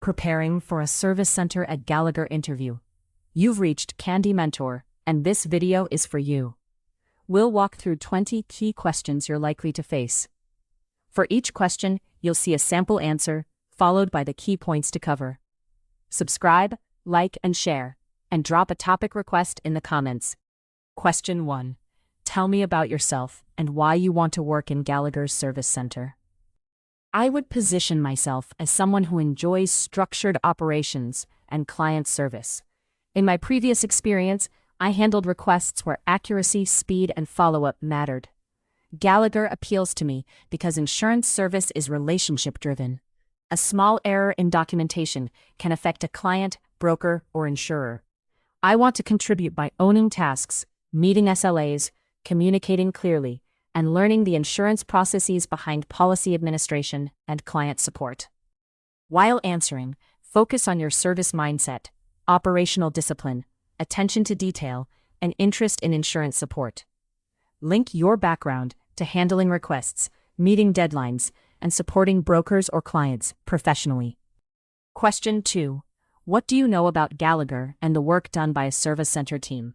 preparing for a service center at Gallagher interview. You've reached Candy Mentor, and this video is for you. We'll walk through 20 key questions you're likely to face. For each question, you'll see a sample answer, followed by the key points to cover. Subscribe, like, and share, and drop a topic request in the comments. Question 1. Tell me about yourself and why you want to work in Gallagher's Service Centre. I would position myself as someone who enjoys structured operations and client service. In my previous experience, I handled requests where accuracy, speed, and follow-up mattered. Gallagher appeals to me because insurance service is relationship-driven. A small error in documentation can affect a client, broker, or insurer. I want to contribute by owning tasks, meeting SLAs, communicating clearly, and learning the insurance processes behind policy administration and client support. While answering, focus on your service mindset, operational discipline, attention to detail, and interest in insurance support. Link your background to handling requests, meeting deadlines, and supporting brokers or clients professionally. Question 2. What do you know about Gallagher and the work done by a service center team?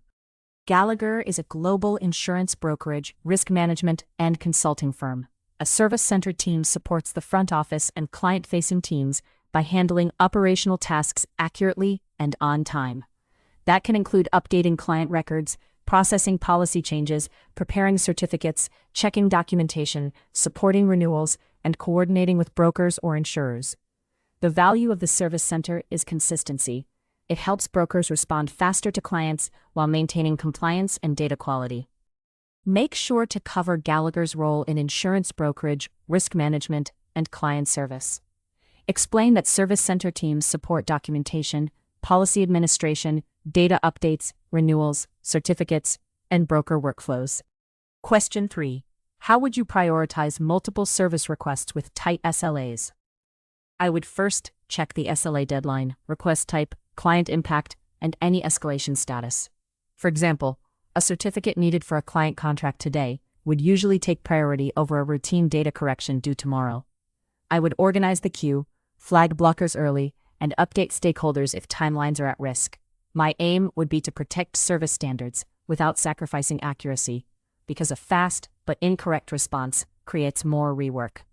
Gallagher is a global insurance brokerage, risk management, and consulting firm. A service center team supports the front office and client-facing teams by handling operational tasks accurately and on time. That can include updating client records, processing policy changes, preparing certificates, checking documentation, supporting renewals, and coordinating with brokers or insurers. The value of the service center is consistency. It helps brokers respond faster to clients while maintaining compliance and data quality. Make sure to cover Gallagher's role in insurance brokerage, risk management, and client service. Explain that service center teams support documentation, policy administration, data updates, renewals, certificates, and broker workflows. Question 3. How would you prioritize multiple service requests with tight SLAs? I would first check the SLA deadline, request type, client impact, and any escalation status. For example, a certificate needed for a client contract today would usually take priority over a routine data correction due tomorrow. I would organize the queue, flag blockers early, and update stakeholders if timelines are at risk. My aim would be to protect service standards without sacrificing accuracy, because a fast but incorrect response creates more rework.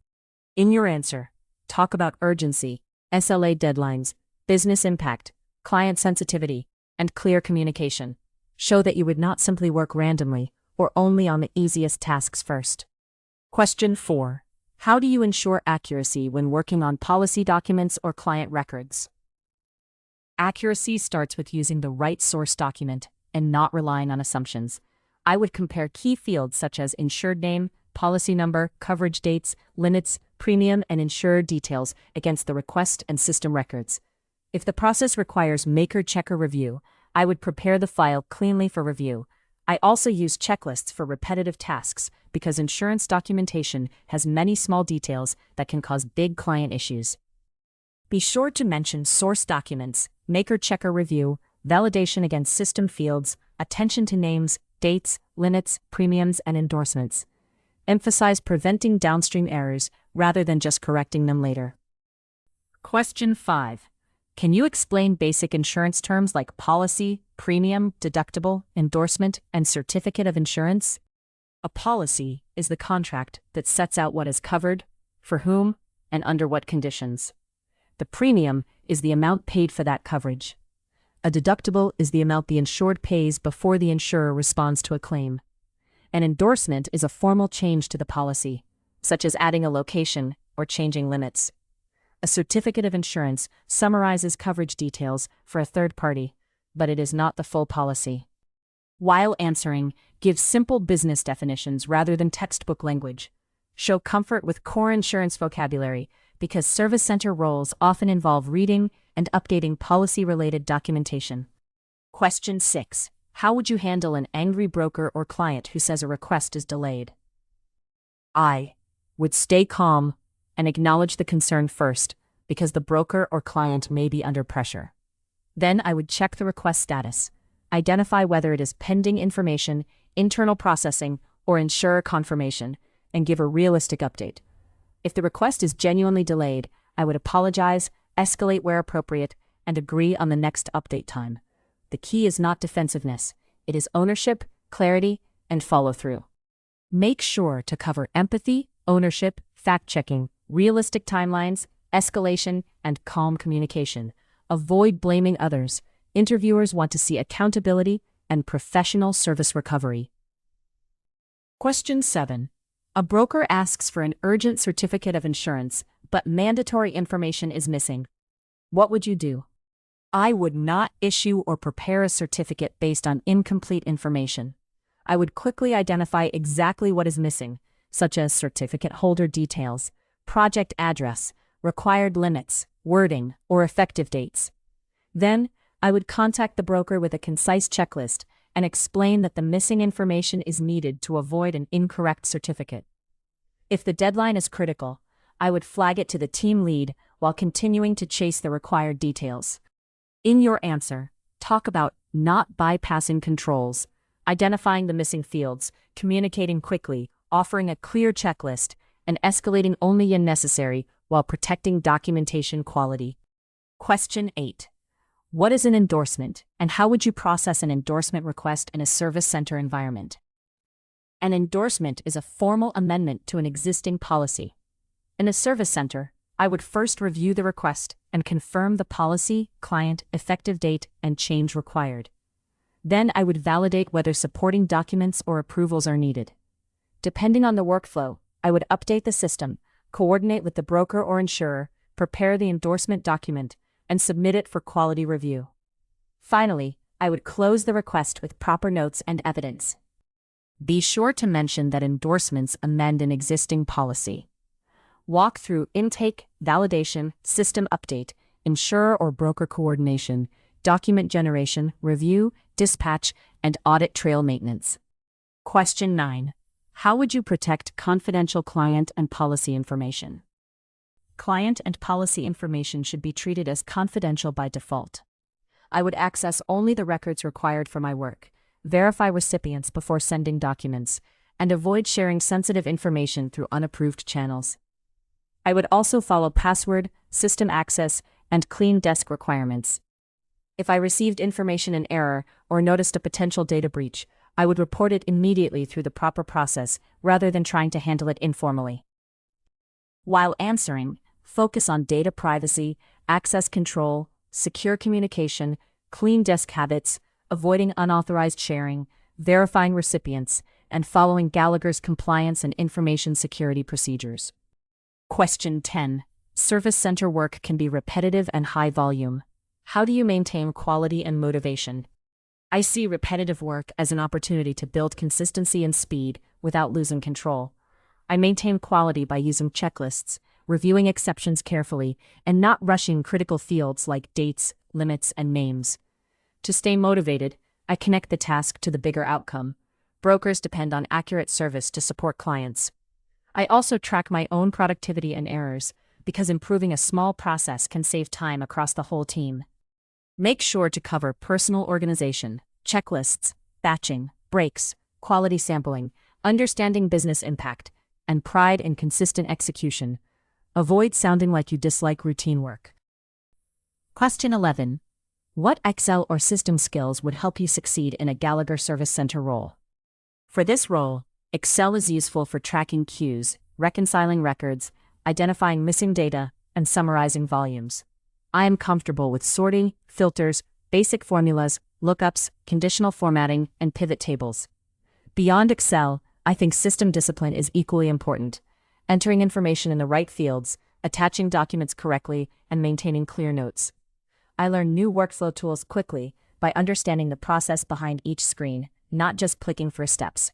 In your answer, talk about urgency, SLA deadlines, business impact, client sensitivity, and clear communication. Show that you would not simply work randomly or only on the easiest tasks first. Question 4. How do you ensure accuracy when working on policy documents or client records? Accuracy starts with using the right source document and not relying on assumptions. I would compare key fields such as insured name, policy number, coverage dates, limits, premium, and insurer details against the request and system records. If the process requires maker-checker review, I would prepare the file cleanly for review. I also use checklists for repetitive tasks because insurance documentation has many small details that can cause big client issues. Be sure to mention source documents, maker-checker review, validation against system fields, attention to names, dates, limits, premiums, and endorsements. Emphasize preventing downstream errors rather than just correcting them later. Question 5. Can you explain basic insurance terms like policy, premium, deductible, endorsement, and certificate of insurance? A policy is the contract that sets out what is covered, for whom, and under what conditions. The premium is the amount paid for that coverage. A deductible is the amount the insured pays before the insurer responds to a claim. An endorsement is a formal change to the policy, such as adding a location or changing limits. A certificate of insurance summarizes coverage details for a third party, but it is not the full policy. While answering, give simple business definitions rather than textbook language. Show comfort with core insurance vocabulary because service center roles often involve reading and updating policy-related documentation. Question 6. How would you handle an angry broker or client who says a request is delayed? I would stay calm and acknowledge the concern first, because the broker or client may be under pressure. Then I would check the request status, identify whether it is pending information, internal processing, or insurer confirmation, and give a realistic update. If the request is genuinely delayed, I would apologize, escalate where appropriate, and agree on the next update time. The key is not defensiveness, it is ownership, clarity, and follow-through. Make sure to cover empathy, ownership, fact-checking, realistic timelines, escalation, and calm communication. Avoid blaming others. Interviewers want to see accountability and professional service recovery. Question 7. A broker asks for an urgent certificate of insurance, but mandatory information is missing. What would you do? I would not issue or prepare a certificate based on incomplete information. I would quickly identify exactly what is missing, such as certificate holder details, project address, required limits, wording, or effective dates. Then, I would contact the broker with a concise checklist and explain that the missing information is needed to avoid an incorrect certificate. If the deadline is critical, I would flag it to the team lead while continuing to chase the required details. In your answer, talk about not bypassing controls, identifying the missing fields, communicating quickly, offering a clear checklist, and escalating only when necessary while protecting documentation quality. Question 8. What is an endorsement, and how would you process an endorsement request in a service center environment? An endorsement is a formal amendment to an existing policy. In a service center, I would first review the request and confirm the policy, client, effective date, and change required. Then I would validate whether supporting documents or approvals are needed. Depending on the workflow, I would update the system, coordinate with the broker or insurer, prepare the endorsement document, and submit it for quality review. Finally, I would close the request with proper notes and evidence. Be sure to mention that endorsements amend an existing policy. Walk through intake, validation, system update, insurer or broker coordination, document generation, review, dispatch, and audit trail maintenance. Question 9. How would you protect confidential client and policy information? Client and policy information should be treated as confidential by default. I would access only the records required for my work, verify recipients before sending documents, and avoid sharing sensitive information through unapproved channels. I would also follow password, system access, and clean desk requirements. If I received information in error or noticed a potential data breach, I would report it immediately through the proper process rather than trying to handle it informally. While answering, focus on data privacy, access control, secure communication, clean desk habits, avoiding unauthorized sharing, verifying recipients, and following Gallagher's compliance and information security procedures. Question 10. Service center work can be repetitive and high volume. How do you maintain quality and motivation? I see repetitive work as an opportunity to build consistency and speed without losing control. I maintain quality by using checklists, reviewing exceptions carefully, and not rushing critical fields like dates, limits, and names. To stay motivated, I connect the task to the bigger outcome. Brokers depend on accurate service to support clients. I also track my own productivity and errors, because improving a small process can save time across the whole team. Make sure to cover personal organization, checklists, batching, breaks, quality sampling, understanding business impact, and pride in consistent execution. Avoid sounding like you dislike routine work. Question 11. What Excel or system skills would help you succeed in a Gallagher Service Centre role? For this role, Excel is useful for tracking queues, reconciling records, identifying missing data, and summarizing volumes. I am comfortable with sorting, filters, basic formulas, lookups, conditional formatting, and pivot tables. Beyond Excel, I think system discipline is equally important. Entering information in the right fields, attaching documents correctly, and maintaining clear notes. I learn new workflow tools quickly by understanding the process behind each screen, not just clicking for steps.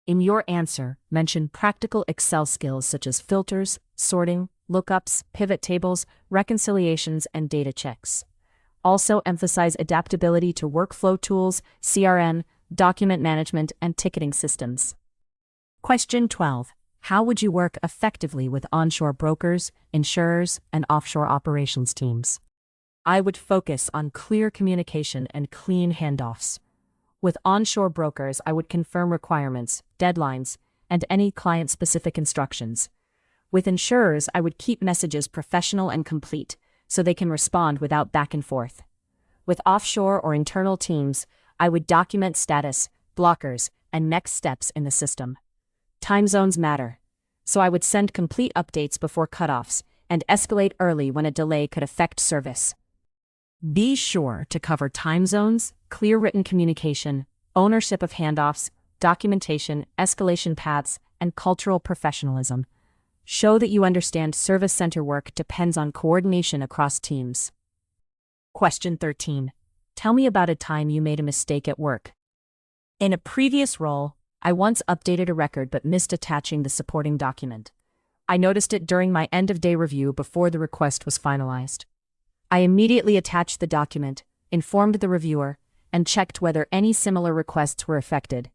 In your answer, mention practical Excel skills such as filters, sorting, lookups, pivot tables, reconciliations, and data checks. Also emphasize adaptability to workflow tools, CRM, document management, and ticketing systems. Question 12. How would you work effectively with onshore brokers, insurers, and offshore operations teams? I would focus on clear communication and clean handoffs. With onshore brokers, I would confirm requirements, deadlines, and any client-specific instructions. With insurers, I would keep messages professional and complete, so they can respond without back and forth. With offshore or internal teams, I would document status, blockers, and next steps in the system. Time zones matter, so I would send complete updates before cutoffs and escalate early when a delay could affect service. Be sure to cover time zones, clear written communication, ownership of handoffs, documentation, escalation paths, and cultural professionalism. Show that you understand service center work depends on coordination across teams. Question 13. Tell me about a time you made a mistake at work. In a previous role, I once updated a record but missed attaching the supporting document. I noticed it during my end-of-day review before the request was finalized. I immediately attached the document, informed the reviewer, and checked whether any similar requests were affected.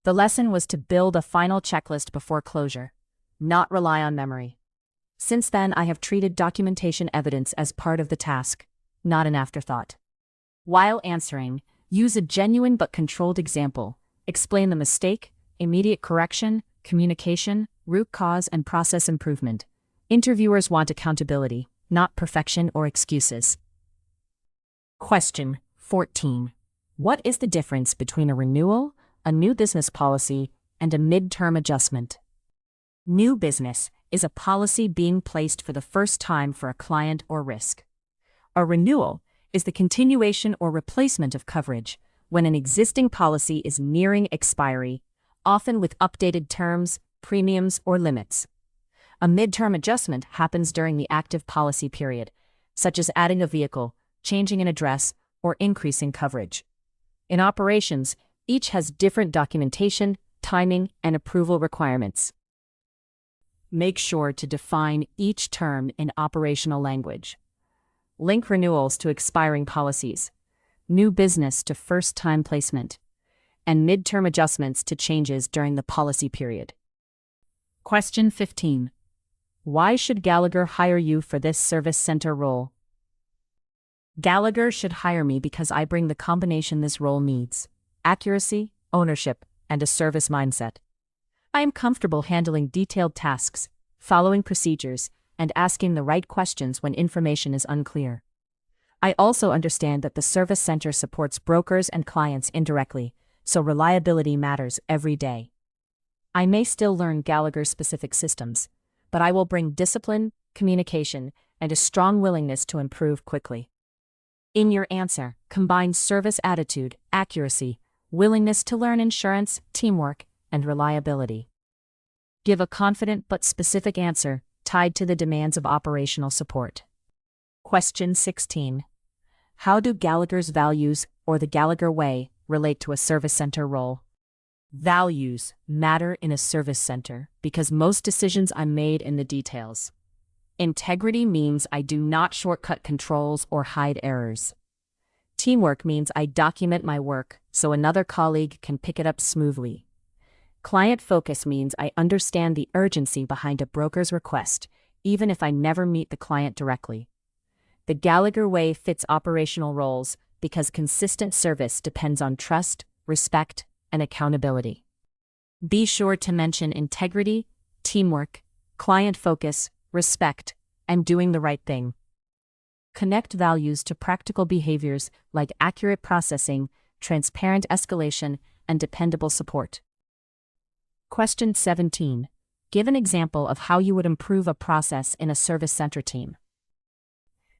The lesson was to build a final checklist before closure, not rely on memory. Since then, I have treated documentation evidence as part of the task, not an afterthought. While answering, use a genuine but controlled example. Explain the mistake, immediate correction, communication, root cause, and process improvement. Interviewers want accountability, not perfection or excuses. Question 14. What is the difference between a renewal, a new business policy, and a midterm adjustment? New business is a policy being placed for the first time for a client or risk. A renewal is the continuation or replacement of coverage when an existing policy is nearing expiry, often with updated terms, premiums, or limits. A midterm adjustment happens during the active policy period, such as adding a vehicle, changing an address, or increasing coverage. In operations, each has different documentation, timing, and approval requirements. Make sure to define each term in operational language. Link renewals to expiring policies, new business to first-time placement, and midterm adjustments to changes during the policy period. Question 15. Why should Gallagher hire you for this service center role? Gallagher should hire me because I bring the combination this role needs: accuracy, ownership, and a service mindset. I am comfortable handling detailed tasks, following procedures, and asking the right questions when information is unclear. I also understand that the service center supports brokers and clients indirectly, so reliability matters every day. I may still learn Gallagher-specific systems, but I will bring discipline, communication, and a strong willingness to improve quickly. In your answer, combine service attitude, accuracy, willingness to learn insurance, teamwork, and reliability. Give a confident but specific answer tied to the demands of operational support. Question 16. How do Gallagher's values or the Gallagher Way relate to a service center role? Values matter in a service center because most decisions are made in the details. Integrity means I do not shortcut controls or hide errors. Teamwork means I document my work so another colleague can pick it up smoothly. Client focus means I understand the urgency behind a broker's request, even if I never meet the client directly. The Gallagher Way fits operational roles because consistent service depends on trust, respect, and accountability. Be sure to mention integrity, teamwork, client focus, respect, and doing the right thing. Connect values to practical behaviors like accurate processing, transparent escalation, and dependable support. Question 17. Give an example of how you would improve a process in a service center team.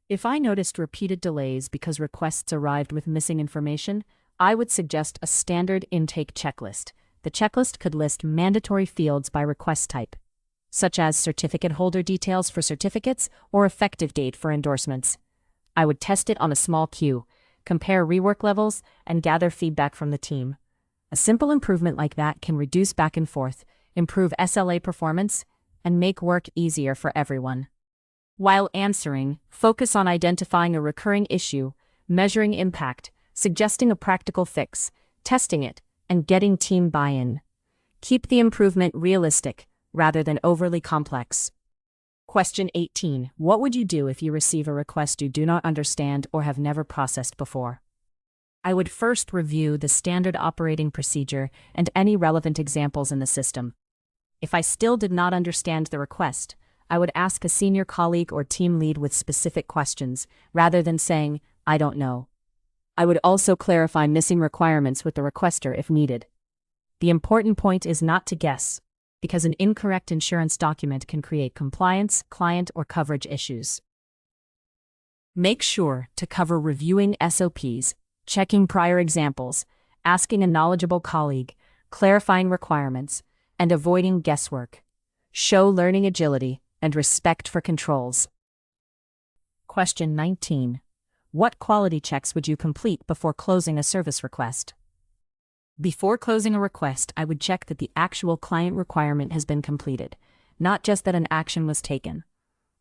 If I noticed repeated delays because requests arrived with missing information, I would suggest a standard intake checklist. The checklist could list mandatory fields by request type, such as certificate holder details for certificates or effective date for endorsements. I would test it on a small queue, compare rework levels, and gather feedback from the team. A simple improvement like that can reduce back and forth, improve SLA performance, and make work easier for everyone. While answering, focus on identifying a recurring issue, measuring impact, suggesting a practical fix, testing it, and getting team buy-in. Keep the improvement realistic rather than overly complex. Question 18. What would you do if you receive a request you do not understand or have never processed before? I would first review the standard operating procedure and any relevant examples in the system. If I still did not understand the request, I would ask a senior colleague or team lead with specific questions, rather than saying, "I don't know." I would also clarify missing requirements with the requester if needed. The important point is not to guess, because an incorrect insurance document can create compliance, client, or coverage issues. Make sure to cover reviewing SOPs, checking prior examples, asking a knowledgeable colleague, clarifying requirements, and avoiding guesswork. Show learning agility and respect for controls. Question 19. What quality checks would you complete before closing a service request? Before closing a request, I would check that the actual client requirement has been completed, not just that an action was taken.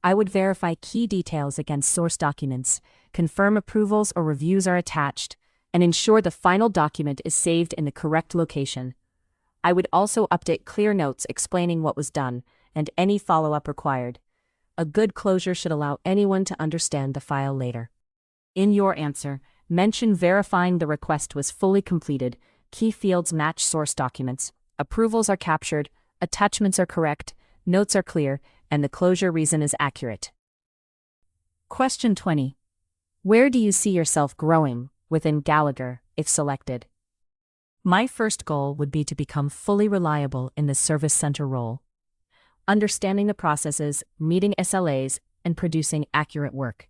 I would verify key details against source documents, confirm approvals or reviews are attached, and ensure the final document is saved in the correct location. I would also update clear notes explaining what was done and any follow-up required. A good closure should allow anyone to understand the file later. In your answer, mention verifying the request was fully completed, key fields match source documents, approvals are captured, attachments are correct, notes are clear, and the closure reason is accurate. Question 20. Where do you see yourself growing within Gallagher, if selected? My first goal would be to become fully reliable in the service center role, understanding the processes, meeting SLAs, and producing accurate work.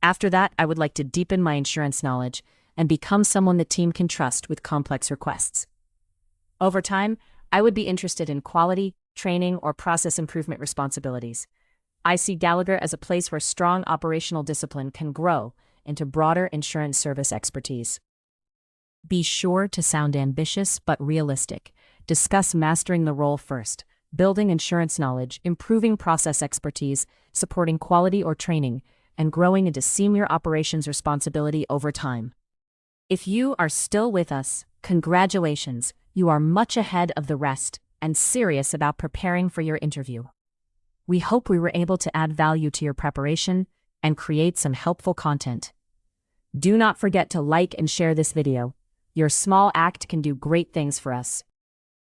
After that, I would like to deepen my insurance knowledge and become someone the team can trust with complex requests. Over time, I would be interested in quality, training, or process improvement responsibilities. I see Gallagher as a place where strong operational discipline can grow into broader insurance service expertise. Be sure to sound ambitious but realistic. Discuss mastering the role first, building insurance knowledge, improving process expertise, supporting quality or training, and growing into senior operations responsibility over time. If you are still with us, congratulations, you are much ahead of the rest and serious about preparing for your interview. We hope we were able to add value to your preparation and create some helpful content. Do not forget to like and share this video. Your small act can do great things for us.